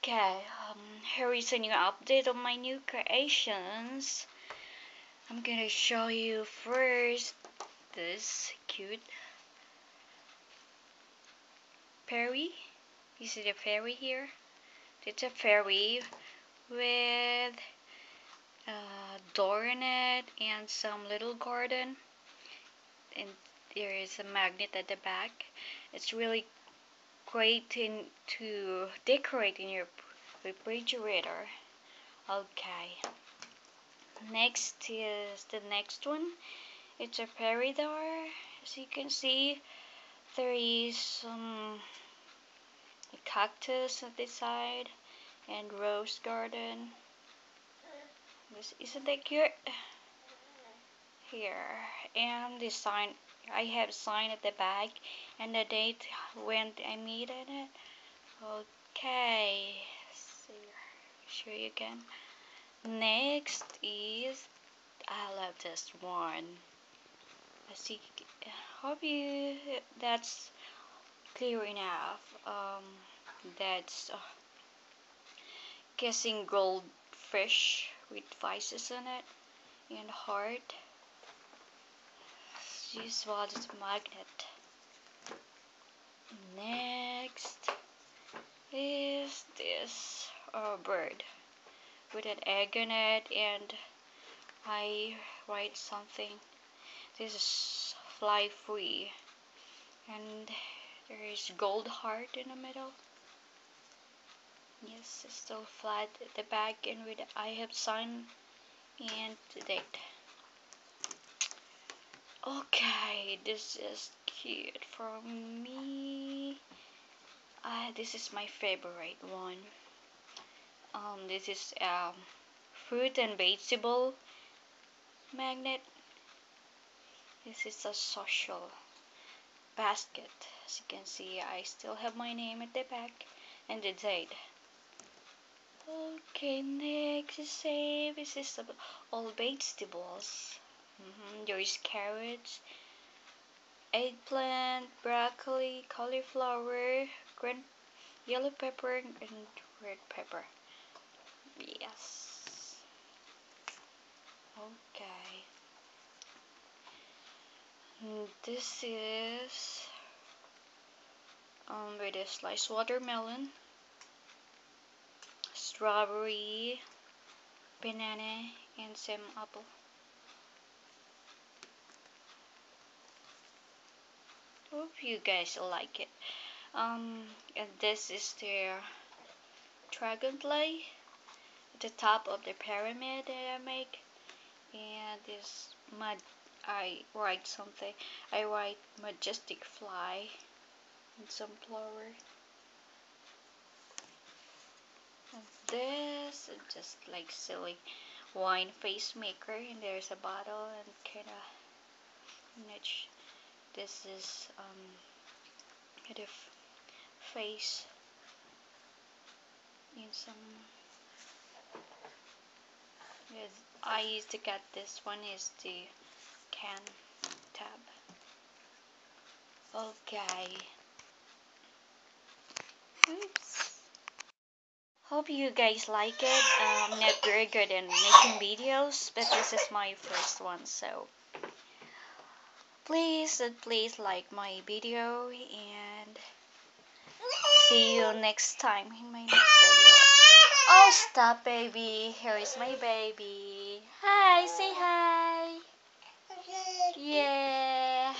Okay, here is a new update of my new creations. I'm gonna show you first this cute fairy. You see the fairy here? It's a fairy with a door in it and some little garden. And there is a magnet at the back. It's really great to decorate in your refrigerator. Okay. Next is the next one. It's a fairy door. As you can see, there is some cactus at this side and rose garden. Isn't that cute? Here, and this sign. I have a sign at the back and the date when I meet in it. Okay, see, show you again. Next is, I love this one. I see. Hope you that's clear enough. That's guessing goldfish with vices in it and heart. This was its magnet. Next is this bird with an egg in it, and I write something. This is fly free, and there is gold heart in the middle. Yes, it's still flat at the back, and with I have sign and the date. Okay, this is cute for me. This is my favorite one. This is fruit and vegetable magnet. This is a social basket. As you can see, I still have my name at the back and the date. Okay, next is save. This is all vegetables. There is carrots, eggplant, broccoli, cauliflower, green, yellow pepper, and red pepper. Yes. Okay. This is with a sliced watermelon, strawberry, banana, and some apple. Hope you guys like it. And this is the dragonfly at the top of the pyramid that I make. And this I write something. I write majestic fly and some flower. And this is just like silly wine face maker, and there's a bottle and kinda niche. This is kind of face in some. Yes, I used to get this one is the can tab. Okay. Oops. Hope you guys like it. I'm not very good in making videos, but this is my first one, so please like my video, and see you next time in my next video. Oh, stop, baby. Here is my baby. Hi, say hi. Yeah.